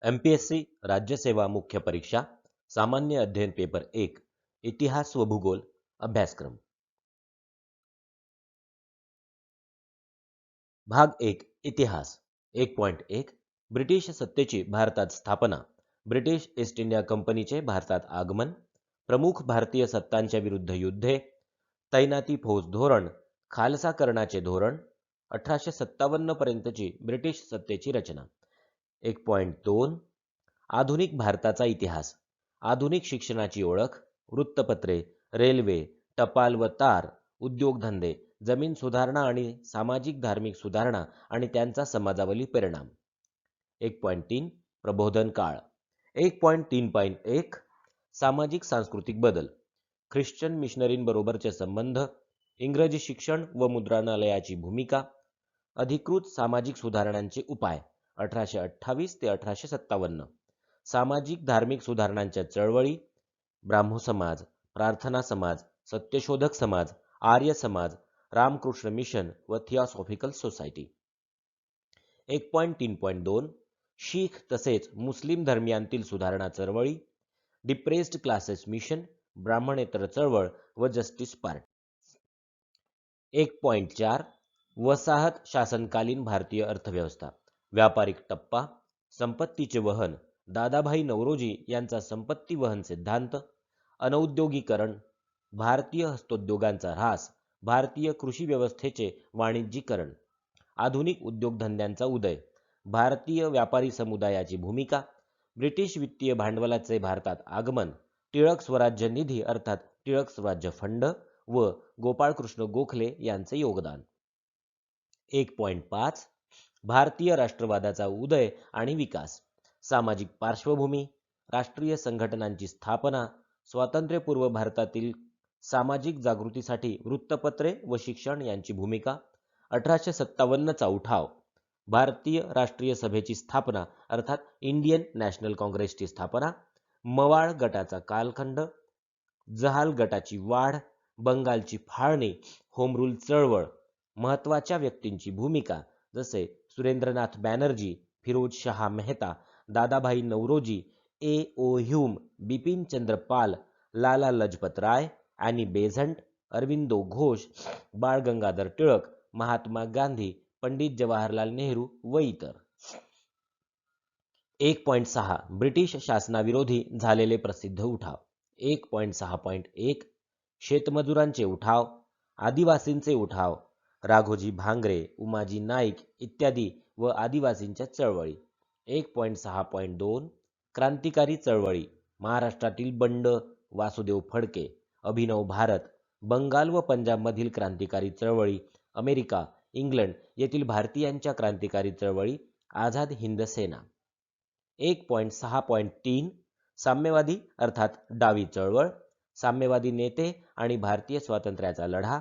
MPSC राज्यसेवा मुख्य परीक्षा सामान्य अध्ययन पेपर 1 इतिहास व भूगोल अभ्यासक्रम भाग 1 इतिहास 1.1 ब्रिटिश सत्तेची भारतात स्थापना ब्रिटिश ईस्ट इंडिया कंपनीचे भारतात आगमन प्रमुख भारतीय सत्तांच्या विरुद्ध युद्धे तैनाती फौज धोरण खालसा करण्याचे धोरण 1857 पर्यंतची ब्रिटिश सत्तेची रचना 1.2 आधुनिक भारताचा इतिहास आधुनिक शिक्षणाची ओळख वृत्तपत्रे रेल्वे टपाल व तार उद्योगधंदे जमीन सुधारणा आणि सामाजिक धार्मिक सुधारणा आणि त्यांचा समाजावरील परिणाम 1.3 प्रबोधन काळ 1.3.1 सामाजिक सांस्कृतिक बदल ख्रिश्चन मिशनरींबरोबरचे संबंध इंग्रजी शिक्षण व मुद्रणालयाची भूमिका अधिकृत सामाजिक सुधारणांचे उपाय 1828 ते 1857 सामाजिक धार्मिक सुधारणांच्या चळवळी ब्राह्मो समाज प्रार्थना समाज सत्यशोधक समाज आर्य समाज रामकृष्ण मिशन व थिओसॉफिकल सोसायटी 1.3.2 शीख तसेच मुस्लिम धर्मियांतील सुधारणा चळवळी डिप्रेस्ड क्लासेस मिशन ब्राह्मणेतर चळवळ व जस्टिस पार्टी 1.4 वसाहत शासनकालीन भारतीय अर्थव्यवस्था व्यापारिक टप्पा संपत्तीचे वहन दादाभाई नौरोजी यांचा संपत्ती वहन सिद्धांत अनौद्योगिकरण भारतीय हस्तोद्योगांचा ऱ्हास भारतीय कृषी व्यवस्थेचे वाणिज्यीकरण आधुनिक उद्योगधंद्यांचा उदय भारतीय व्यापारी समुदायाची भूमिका ब्रिटिश वित्तीय भांडवलाचे भारतात आगमन टिळक स्वराज्य निधी अर्थात टिळक स्वराज्य फंड व गोपाळकृष्ण गोखले यांचे योगदान 1.5 भारतीय राष्ट्रवादाचा उदय आणि विकास सामाजिक पार्श्वभूमी राष्ट्रीय संघटनांची स्थापना स्वातंत्र्यपूर्व भारतातील सामाजिक जागृतीसाठी वृत्तपत्रे व शिक्षण यांची भूमिका 1857चा उठाव भारतीय राष्ट्रीय सभेची स्थापना अर्थात इंडियन नॅशनल काँग्रेसची स्थापना मवाळ गटाचा कालखंड जहाल गटाची वाढ बंगालची फाळणी होम रूल चळवळ महत्त्वाच्या व्यक्तींची भूमिका जसे Surendranath Banerjee Firoz Shah Mehta Dadabhai Naoroji A.O. Hume Bipin Chandra Pal Lala Lajpat Rai Annie Besant Aurobindo Ghosh Bal Gangadhar Tilak Mahatma Gandhi Pandit Jawaharlal Nehru व इतर 1.6 ब्रिटिश शासनाविरोधी झालेले प्रसिद्ध उठाव 1.6.1 शेतमजुरांचे उठाव आदिवासींचे उठाव राघोजी भांगरे उमाजी नाईक इत्यादी व आदिवासींच्या चळवळी 1.6.2 क्रांतिकारी चळवळी महाराष्ट्रातील बंड वासुदेव फडके अभिनव भारत बंगाल व पंजाबमधील क्रांतिकारी चळवळी अमेरिका इंग्लंड येथील भारतीयांच्या क्रांतिकारी चळवळी आझाद हिंद सेना 1.6.3 साम्यवादी अर्थात डावी चळवळ साम्यवादी नेते आणि भारतीय स्वातंत्र्याचा लढा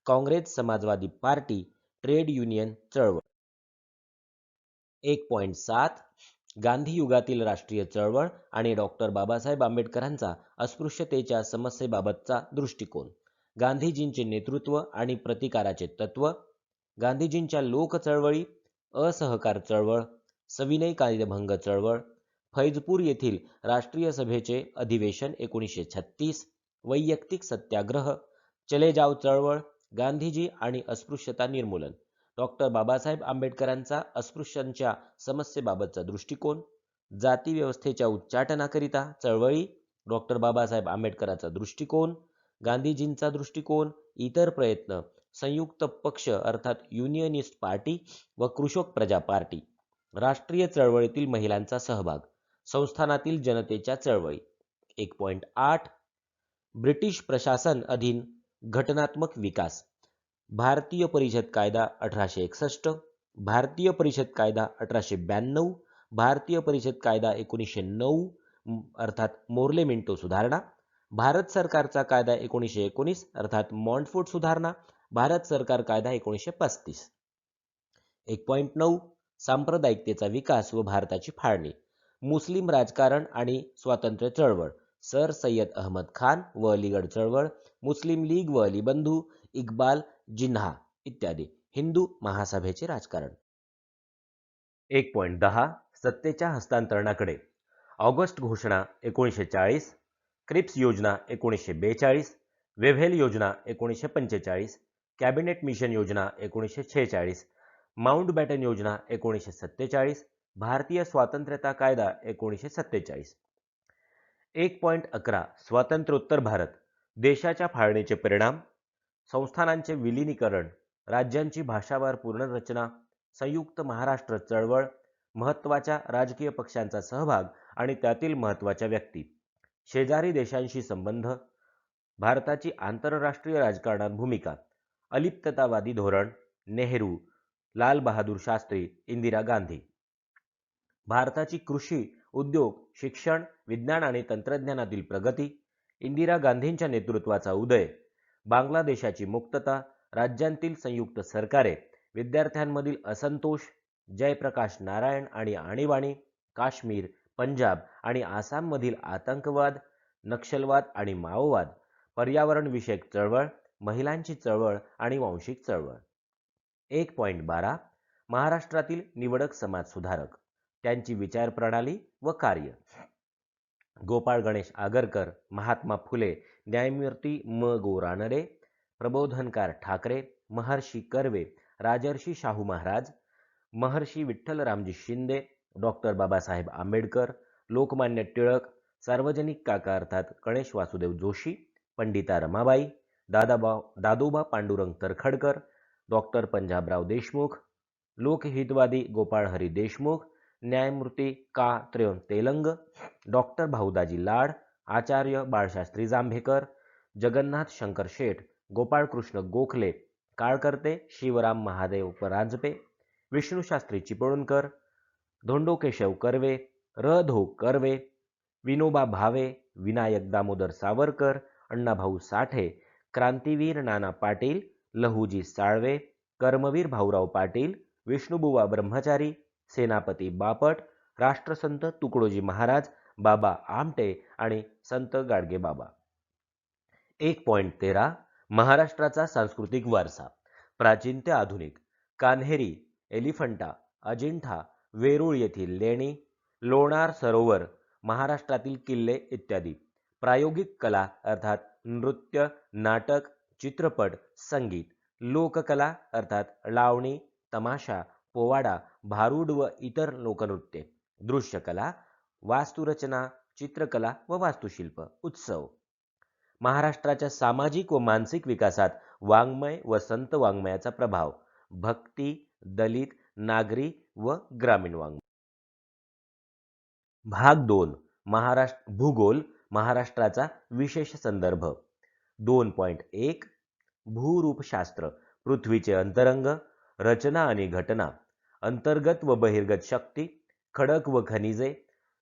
काँग्रेस समाजवादी पार्टी ट्रेड युनियन चळवळ 1.7 गांधी युगातील राष्ट्रीय चळवळ आणि डॉक्टर बाबासाहेब आंबेडकरांचा अस्पृश्यतेच्या समस्येबाबतचा दृष्टिकोन गांधीजींचे नेतृत्व आणि प्रतिकाराचे तत्व गांधीजींच्या लोक चळवळी असहकार चळवळ सविनय कायदेभंग चळवळ फैजपूर येथील राष्ट्रीय सभेचे अधिवेशन 1936 वैयक्तिक सत्याग्रह चले जाव चळवळ गांधीजी आणि अस्पृश्यता निर्मूलन डॉक्टर बाबासाहेब आंबेडकरांचा अस्पृश्यांच्या समस्येबाबतचा दृष्टिकोन जाती व्यवस्थेच्या उच्चाटनाकरिता चळवळी डॉक्टर बाबासाहेब आंबेडकरांचा दृष्टिकोन गांधीजींचा दृष्टिकोन इतर प्रयत्न संयुक्त पक्ष अर्थात युनियनिस्ट पार्टी व कृषक प्रजा पार्टी राष्ट्रीय चळवळीतील महिलांचा सहभाग संस्थानातील जनतेच्या चळवळी 1.8 ब्रिटिश प्रशासन अधीन घटनात्मक विकास भारतीय परिषद कायदा 1861 भारतीय परिषद कायदा 1892 भारतीय परिषद कायदा 1909 अर्थात मोर्ले मिंटो सुधारणा भारत सरकारचा कायदा 1919 अर्थात मॉन्टफोर्ट सुधारणा भारत सरकार कायदा 1935 1.9 सांप्रदायिकतेचा विकास व भारताची फाळणी मुस्लिम राजकारण आणि स्वातंत्र्य चळवळ सर सय्यद अहमद खान व अलीगड चळवळ मुस्लिम लीग व अली बंधू इक्बाल जिन्हा इत्यादी हिंदू महासभेचे राजकारण 1.10 सत्तेच्या हस्तांतरणाकडे. ऑगस्ट घोषणा 1940, क्रिप्स योजना 1942, वेव्हेल योजना 1945, कॅबिनेट मिशन योजना 1946, माउंटबॅटन योजना 1947, भारतीय स्वातंत्र्यता कायदा 1947. 1.11 स्वातंत्र्योत्तर भारत. देशाच्या फाळणीचे परिणाम. संस्थानांचे विलिनीकरण, राज्यांची भाषावार पुनर्रचना, संयुक्त महाराष्ट्र चळवळ, महत्त्वाच्या राजकीय पक्षांचा सहभाग आणि त्यातील महत्त्वाच्या व्यक्ती, शेजारी देशांशी संबंध, भारताची आंतरराष्ट्रीय राजकारणात भूमिका, अलिप्ततावादी धोरण, नेहरू, लाल बहादूर शास्त्री, इंदिरा गांधी. भारताची कृषी, उद्योग, शिक्षण, विज्ञान आणि तंत्रज्ञानातील प्रगती, इंदिरा गांधींच्या नेतृत्वाचा उदय, बांगलादेशाची मुक्तता, राज्यांतील संयुक्त सरकारे, विद्यार्थ्यांमधील असंतोष, जयप्रकाश नारायण आणि आणीबाणी, काश्मीर, पंजाब आणि आसाममधील आतंकवाद, नक्षलवाद आणि माओवाद, पर्यावरणविषयक चळवळ, महिलांची चळवळ आणि वांशिक चळवळ. 1.12 महाराष्ट्रातील निवडक समाजसुधारक, त्यांची विचारप्रणाली व कार्य. गोपाळ गणेश आगरकर, महात्मा फुले, न्यायमूर्ती म. गो. रानडे, प्रबोधनकार ठाकरे, महर्षी कर्वे, राजर्षी शाहू महाराज, महर्षी विठ्ठलरामजी शिंदे, डॉक्टर बाबासाहेब आंबेडकर, लोकमान्य टिळक, सार्वजनिक काका अर्थात गणेश वासुदेव जोशी, पंडिता रमाबाई, दादोबा पांडुरंग तरखडकर, डॉक्टर पंजाबराव देशमुख, लोकहितवादी गोपाळ हरी देशमुख, न्यायमूर्ती का. तेलंग, डॉक्टर भाऊदाजी लाड, आचार्य बाळशास्त्री जांभेकर, जगन्नाथ शंकर शेठ, गोपाळकृष्ण गोखले, काळकर्ते शिवराम महादेव परांजपे, विष्णुशास्त्री चिपळूणकर, धोंडो केशव कर्वे, र.धो. कर्वे, विनोबा भावे, विनायक दामोदर सावरकर, अण्णाभाऊ साठे, क्रांतीवीर नाना पाटील, लहुजी साळवे, कर्मवीर भाऊराव पाटील, विष्णुबुवा ब्रह्मचारी, सेनापती बापट, राष्ट्रसंत तुकडोजी महाराज, बाबा आमटे आणि संत गाडगे बाबा. 1.13 महाराष्ट्राचा सांस्कृतिक वारसा. प्राचीन ते आधुनिक. कान्हेरी, एलिफंटा, अजिंठा, वेरूळ येथील लेणी, लोणार सरोवर, महाराष्ट्रातील किल्ले इत्यादी. प्रायोगिक कला अर्थात नृत्य, नाटक, चित्रपट, संगीत. लोककला अर्थात लावणी, तमाशा, पोवाडा, भारूड व इतर लोकनृत्ये. दृश्यकला, वास्तुरचना, चित्रकला व वास्तुशिल्प. उत्सव. महाराष्ट्राच्या सामाजिक व मानसिक विकासात वाङ्मय व संत वाङ्मयाचा प्रभाव. भक्ती, दलित, नागरी व ग्रामीण वाङ्मय. भाग 2 भूगोल, महाराष्ट्राचा विशेष संदर्भ. 2.1 भूरूपशास्त्र, पृथ्वीचे अंतरंग, रचना आणि घटना, अंतर्गत व बहिर्गत शक्ती, खडक व खनिजे,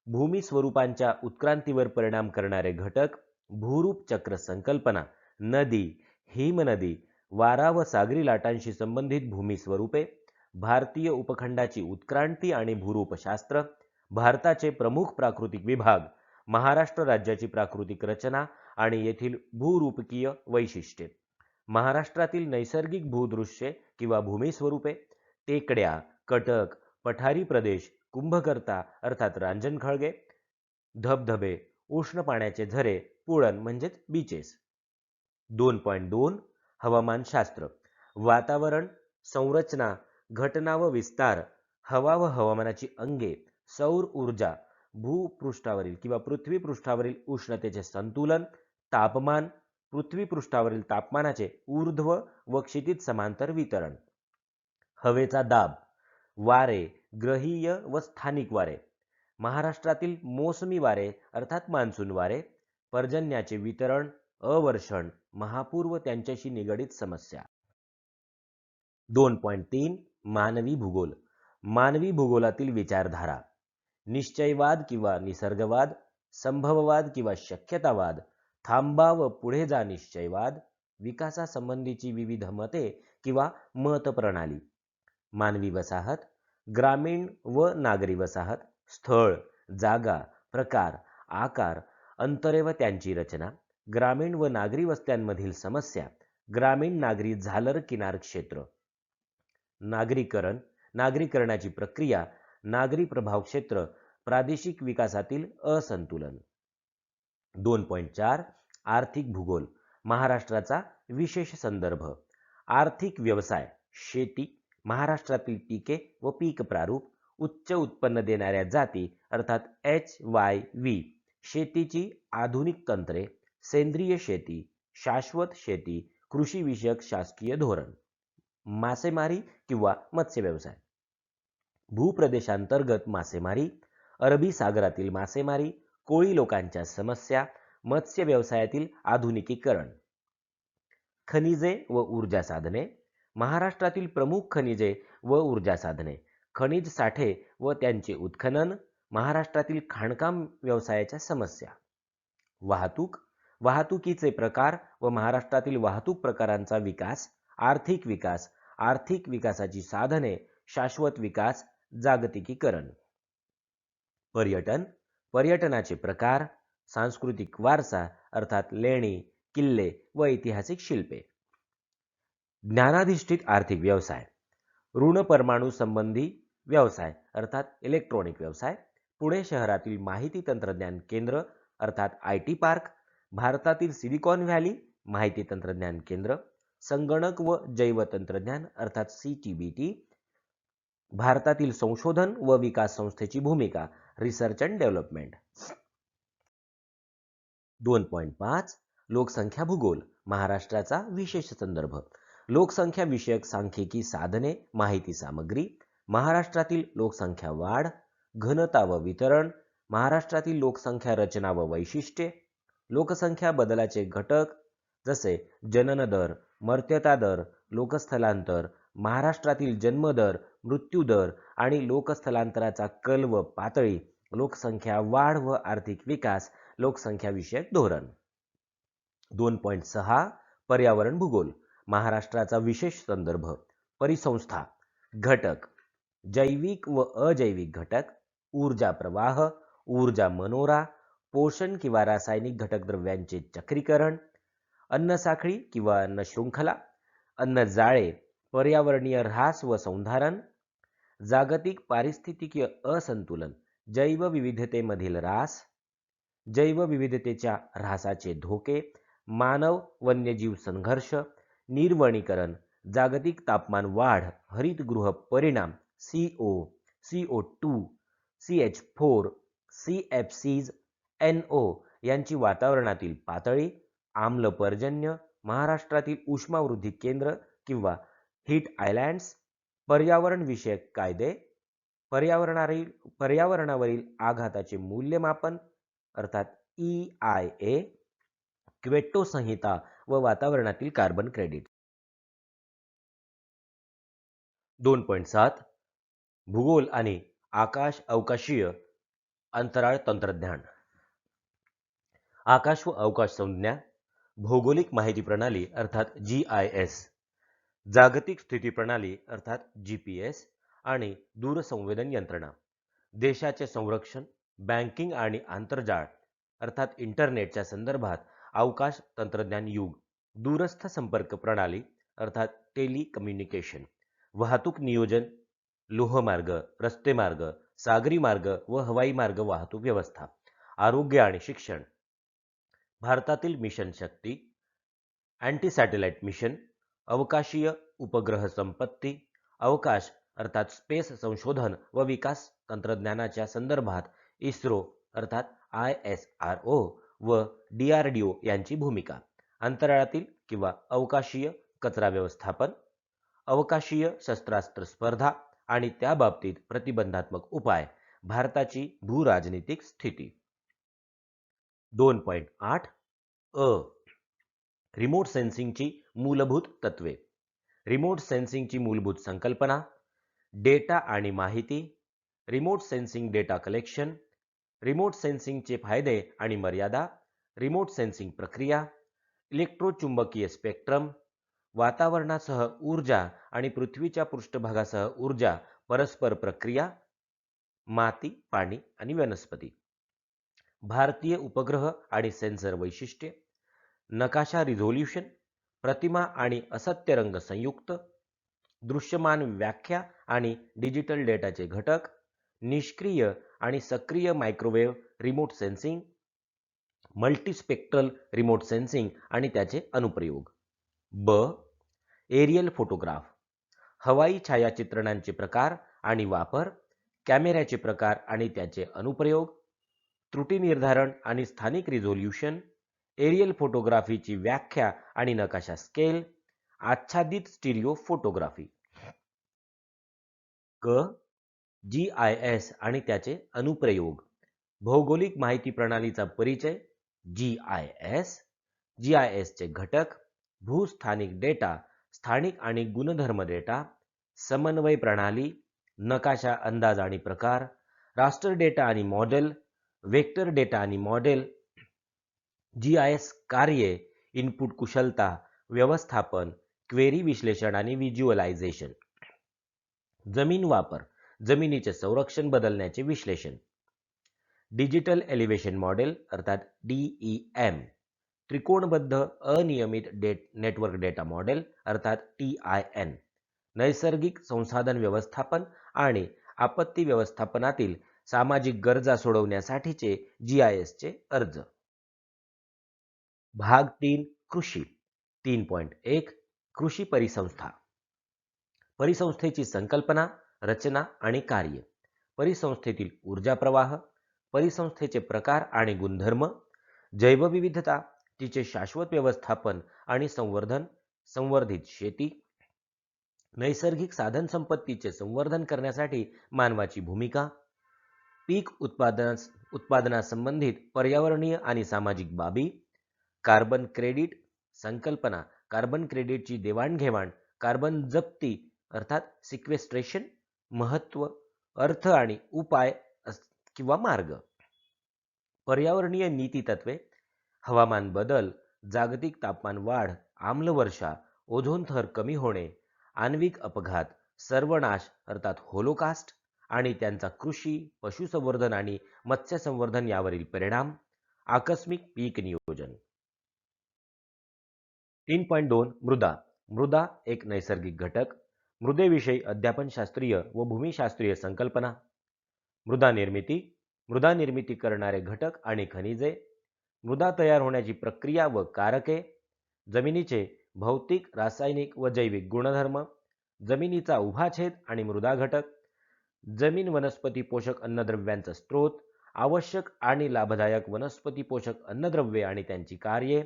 भूमी स्वरूपांच्या उत्क्रांतीवर परिणाम करणारे घटक, भूरूप चक्र संकल्पना, नदी, हिमनदी, वारा व सागरी लाटांशी संबंधित भूमी स्वरूपे, भारतीय उपखंडाची उत्क्रांती आणि भूरूपशास्त्र, भारताचे प्रमुख प्राकृतिक विभाग, महाराष्ट्र राज्याची प्राकृतिक रचना आणि येथील भूरूपकीय वैशिष्ट्ये, महाराष्ट्रातील नैसर्गिक भूदृश्ये किंवा भूमी स्वरूपे, टेकड्या, कटक, पठारी प्रदेश, कुंभकर्ता अर्थात रांजणखळगे, धबधबे, उष्ण पाण्याचे झरे, पुळण म्हणजेच बीचेस. 2.2 हवामानशास्त्र, वातावरण, संरचना, घटना व विस्तार, हवा व हवामानाची अंगे, सौर ऊर्जा, भूपृष्ठावरील किंवा पृथ्वीपृष्ठावरील उष्णतेचे संतुलन, तापमान, पृथ्वीपृष्ठावरील तापमानाचे ऊर्ध्व व क्षितिज समांतर वितरण, हवेचा दाब, वारे, ग्रहीय व स्थानिक वारे, महाराष्ट्रातील मोसमी वारे अर्थात मान्सून वारे, पर्जन्याचे वितरण, अवर्षण, महापूर व त्यांच्याशी निगडित समस्या. 2.3 मानवी भूगोल, मानवी भूगोलातील विचारधारा, निश्चयवाद किंवा निसर्गवाद, संभववाद किंवा शक्यतावाद, थांबा व पुढे जा निश्चयवाद, विकासासंबंधीची विविध मते किंवा मतप्रणाली, मानवी वसाहत, ग्रामीण व नागरी वसाहत, स्थळ, जागा, प्रकार, आकार, अंतरे व त्यांची रचना, ग्रामीण व नागरी वस्त्यांमधील समस्या, ग्रामीण नागरी झालर किनार क्षेत्र, नागरीकरण, नागरीकरणाची प्रक्रिया, नागरी प्रभाव क्षेत्र, प्रादेशिक विकासातील असंतुलन. 2.4 आर्थिक भूगोल, महाराष्ट्राचा विशेष संदर्भ. आर्थिक व्यवसाय, शेती, महाराष्ट्रातील पिके व पीक प्रारूप, उच्च उत्पन्न देणाऱ्या जाती अर्थात HYV, शेतीची आधुनिक तंत्रे, सेंद्रिय शेती, शाश्वत शेती, कृषी विषयक शासकीय धोरण. मासेमारी किंवा मत्स्य व्यवसाय, भूप्रदेशांतर्गत मासेमारी, अरबी सागरातील मासेमारी, कोळी लोकांच्या समस्या, मत्स्य व्यवसायातील आधुनिकीकरण. खनिजे व ऊर्जा साधने, महाराष्ट्रातील प्रमुख खनिजे व ऊर्जा साधने, खनिज साठे व त्यांचे उत्खनन, महाराष्ट्रातील खाणकाम व्यवसायाच्या समस्या. वाहतूक, वाहतुकीचे प्रकार व महाराष्ट्रातील वाहतूक प्रकारांचा विकास, आर्थिक विकास, आर्थिक विकासाची साधने, शाश्वत विकास, जागतिकीकरण. पर्यटन, पर्यटनाचे प्रकार, सांस्कृतिक वारसा अर्थात लेणी, किल्ले व ऐतिहासिक शिल्पे. ज्ञानाधिष्ठित आर्थिक व्यवसाय, ऋण परमाणू संबंधी व्यवसाय अर्थात इलेक्ट्रॉनिक व्यवसाय, पुणे शहरातील माहिती तंत्रज्ञान केंद्र अर्थात IT पार्क, भारतातील सिलिकॉन व्हॅली माहिती तंत्रज्ञान केंद्र, संगणक व जैव तंत्रज्ञान अर्थात CTBT, भारतातील संशोधन व विकास संस्थेची भूमिका रिसर्च अँड डेव्हलपमेंट. 2.5 लोकसंख्या भूगोल, महाराष्ट्राचा विशेष संदर्भ. लोकसंख्या विषयक सांख्यिकी साधने, माहिती सामग्री, महाराष्ट्रातील लोकसंख्या वाढ, घनता व वितरण, महाराष्ट्रातील लोकसंख्या रचना व वैशिष्ट्ये, लोकसंख्या बदलाचे घटक जसे जनन दर, मर्त्यता दर, लोकस्थलांतर, महाराष्ट्रातील जन्मदर, मृत्यूदर आणि लोकस्थलांतराचा कल व पातळी, लोकसंख्या वाढ व आर्थिक विकास, लोकसंख्या विषयक धोरण. 2.6 पर्यावरण भूगोल, महाराष्ट्राचा विशेष संदर्भ. परिसंस्था, घटक, जैविक व अजैविक घटक, ऊर्जा प्रवाह, ऊर्जा मनोरा, पोषण किंवा रासायनिक घटक द्रव्यांचे चक्रीकरण, अन्न साखळी किंवा अन्न शृंखला, अन्न जाळे, पर्यावरणीय ऱ्हास व संधारण, जागतिक पारिस्थितिकीय असंतुलन, जैवविविधतेमधील ऱ्हास, जैवविविधतेच्या ऱ्हासाचे धोके, मानव वन्यजीव संघर्ष, निर्वनीकरण, जागतिक तापमान वाढ, हरितगृह परिणाम, CO, CO2, CH4, CFCs, NO यांची वातावरणातील पातळी, आम्ल पर्जन्य, महाराष्ट्रातील उष्मावृद्धी केंद्र किंवा हीट आयलँड्स, पर्यावरण विषयक कायदे, पर्यावरणावरील आघाताचे मूल्यमापन अर्थात EIA, क्वेट्टो संहिता व वातावरणातील कार्बन क्रेडिट. 2.7 भूगोल आणि आकाश अवकाशीय अंतराळ तंत्रज्ञान. आकाश व अवकाश संज्ञा, भौगोलिक माहिती प्रणाली अर्थात GIS, जागतिक स्थिती प्रणाली अर्थात GPS आणि दूरसंवेदन यंत्रणा. देशाचे संरक्षण, बँकिंग आणि आंतरजाळ अर्थात इंटरनेटच्या संदर्भात अवकाश तंत्रज्ञान युग, दूरस्थ संपर्क प्रणाली अर्थात टेलिकम्युनिकेशन, वाहतूक नियोजन, लोहमार्ग, रस्ते मार्ग, सागरी मार्ग व हवाई मार्ग वाहतूक व्यवस्था, आरोग्य आणि शिक्षण, भारतातील मिशन शक्ती, अँटी सॅटेलाइट मिशन, अवकाशीय उपग्रह संपत्ती, अवकाश अर्थात स्पेस संशोधन व विकास तंत्रज्ञानाच्या संदर्भात इस्रो अर्थात ISRO व DRDO यांची भूमिका, अंतराळातील किंवा अवकाशीय कचरा व्यवस्थापन, अवकाशीय शस्त्रास्त्र स्पर्धा आणि त्याबाबतीत प्रतिबंधात्मक उपाय, भारताची भूराजनीतिक स्थिती. 2.8 रिमोट सेन्सिंगची मूलभूत तत्वे. रिमोट सेन्सिंगची मूलभूत संकल्पना, डेटा आणि माहिती, remote sensing data collection, remote सेन्सिंगचे फायदे आणि मर्यादा, रिमोट सेन्सिंग प्रक्रिया, इलेक्ट्रोचुंबकीय स्पेक्ट्रम, वातावरणासह ऊर्जा आणि पृथ्वीच्या पृष्ठभागासह ऊर्जा परस्पर प्रक्रिया, माती, पाणी आणि वनस्पती, भारतीय उपग्रह आणि सेन्सर वैशिष्ट्ये, नकाशा रिझोल्यूशन, प्रतिमा आणि असत्य रंग संयुक्त, दृश्यमान व्याख्या आणि डिजिटल डेटाचे घटक, निष्क्रिय आणि सक्रिय microwave remote sensing, multispectral remote sensing आणि त्याचे अनुप्रयोग. ब. एरियल फोटोग्राफ, हवाई छायाचित्रणांचे प्रकार आणि वापर, कॅमेऱ्याचे प्रकार आणि त्याचे अनुप्रयोग, त्रुटी निर्धारण आणि स्थानिक रिझोल्यूशन, एरियल फोटोग्राफीची व्याख्या आणि नकाशा स्केल, आच्छादित स्टिरिओ फोटोग्राफी. क. GIS आणि त्याचे अनुप्रयोग, भौगोलिक माहिती प्रणालीचा परिचय, GIS, GISचे घटक, भूस्थानिक डेटा, स्थानिक आणि गुणधर्म डेटा, समन्वय प्रणाली, नकाशा अंदाज आणि प्रकार, रास्टर डेटा आणि मॉडेल, वेक्टर डेटा आणि मॉडेल, GIS कार्ये, इनपुट कुशलता, व्यवस्थापन, क्वेरी विश्लेषण आणि व्हिज्युअलायझेशन. जमीन वापर, जमिनीचे संरक्षण बदलण्याचे विश्लेषण. डिजिटल एलिव्हेशन मॉडेल अर्थात DEM, त्रिकोणबद्ध अनियमित नेटवर्क डेटा मॉडेल अर्थात TIN, नैसर्गिक संसाधन व्यवस्थापन आणि आपत्ती व्यवस्थापनातील सामाजिक गरजा सोडवण्यासाठीचे GISचे अर्ज. भाग 3 कृषी. 3.1 कृषी परिसंस्था. परिसंस्थेची संकल्पना, रचना आणि कार्य, परिसंस्थेतील ऊर्जा प्रवाह, परिसंस्थेचे प्रकार आणि गुणधर्म, जैवविविधता, तिचे शाश्वत व्यवस्थापन आणि संवर्धन, संवर्धित शेती, नैसर्गिक साधन संपत्तीचे संवर्धन करण्यासाठी मानवाची भूमिका, पीक उत्पादनासंबंधित पर्यावरणीय आणि सामाजिक बाबी, कार्बन क्रेडिट संकल्पना, कार्बन क्रेडिटची देवाणघेवाण, कार्बन जप्ती अर्थात सिक्वेस्ट्रेशन, महत्व, अर्थ आणि उपाय किंवा मार्ग, पर्यावरणीय नीती तत्वे, हवामान बदल, जागतिक तापमान वाढ, आम्लवर्षा, ओझोन थर कमी होणे, आण्विक अपघात, सर्वनाश अर्थात होलोकास्ट आणि त्यांचा कृषी, पशुसंवर्धन आणि मत्स्य संवर्धन यावरील परिणाम, आकस्मिक पीक नियोजन. 3.2 मृदा. मृदा एक नैसर्गिक घटक, मृदेविषयी अध्यापनशास्त्रीय व भूमिशास्त्रीय संकल्पना, मृदा निर्मिती, मृदा निर्मिती करणारे घटक आणि खनिजे, मृदा तयार होण्याची प्रक्रिया व कारके, जमिनीचे भौतिक, रासायनिक व जैविक गुणधर्म, जमिनीचा उभा छेद आणि मृदा घटक, जमीन वनस्पती पोषक अन्नद्रव्यांचा स्रोत, आवश्यक आणि लाभदायक वनस्पती पोषक अन्नद्रव्ये आणि त्यांची कार्ये,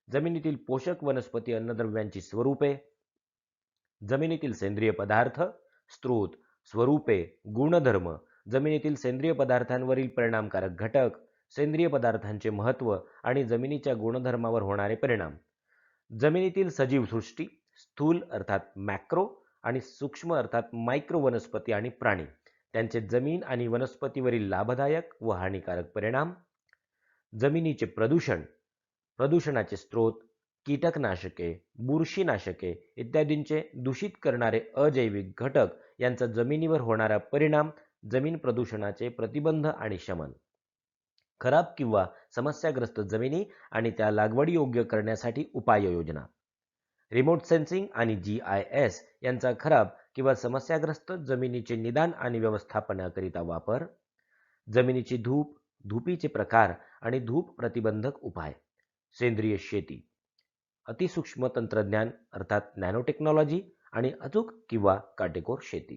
जमिनीतील पोषक वनस्पती अन्नद्रव्यांची स्वरूपे, जमिनीतील सेंद्रिय पदार्थ, स्रोत, स्वरूपे, गुणधर्म, जमिनीतील सेंद्रिय पदार्थांवरील परिणामकारक घटक, सेंद्रिय पदार्थांचे महत्त्व आणि जमिनीच्या गुणधर्मावर होणारे परिणाम, जमिनीतील सजीव सृष्टी, स्थूल अर्थात मॅक्रो आणि सूक्ष्म अर्थात मायक्रो वनस्पती आणि प्राणी, त्यांचे जमीन आणि वनस्पतीवरील लाभदायक व हानिकारक परिणाम, जमिनीचे प्रदूषण, प्रदूषणाचे स्रोत, कीटकनाशके, बुरशीनाशके इत्यादींचे दूषित करणारे अजैविक घटक यांचा जमिनीवर होणारा परिणाम, जमीन प्रदूषणाचे प्रतिबंध आणि शमन, खराब किंवा समस्याग्रस्त जमिनी आणि त्या लागवडीयोग्य करण्यासाठी उपाययोजना, रिमोट सेन्सिंग आणि GIS यांचा खराब किंवा समस्याग्रस्त जमिनीचे निदान आणि व्यवस्थापनाकरिता वापर, जमिनीची धूप, धुपीचे प्रकार आणि धूप प्रतिबंधक उपाय, सेंद्रिय शेती, अतिसूक्ष्म तंत्रज्ञान अर्थात नॅनोटेक्नॉलॉजी आणि अचूक किंवा काटेकोर शेती.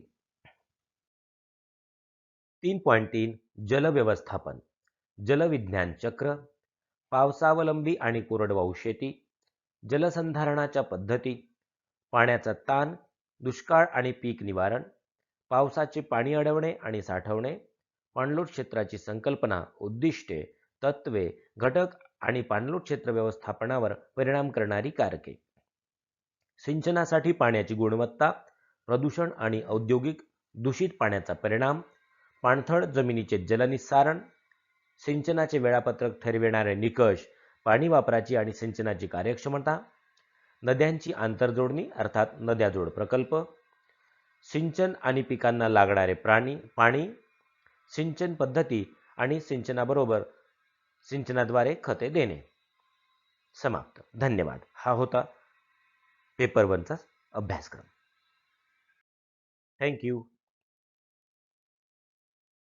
3.3 जल व्यवस्थापन, जलविज्ञान चक्र, पावसावलंबी आणि कोरडवाहू शेती, जलसंधारणाच्या पद्धती, पाण्याचा ताण, दुष्काळ आणि पीक निवारण, पावसाचे पाणी अडवणे आणि साठवणे, पाणलोट क्षेत्राची संकल्पना, उद्दिष्टे, तत्वे, घटक आणि पाणलोट क्षेत्र व्यवस्थापनावर परिणाम करणारी कारके, सिंचनासाठी पाण्याची गुणवत्ता, प्रदूषण आणि औद्योगिक दूषित पाण्याचा परिणाम, पाणथळ जमिनीचे जलनिस्सारण, सिंचनाचे वेळापत्रक ठरविणारे निकष, पाणी वापराची आणि सिंचनाची कार्यक्षमता, नद्यांची आंतरजोडणी अर्थात नद्याजोड प्रकल्प, सिंचन आणि पिकांना लागणारे पाणी, सिंचन पद्धती आणि सिंचनाबरोबर सिंचनाद्वारे खते देणे. समाप्त. धन्यवाद. हा होता पेपर 1चा अभ्यासक्रम. थँक्यू.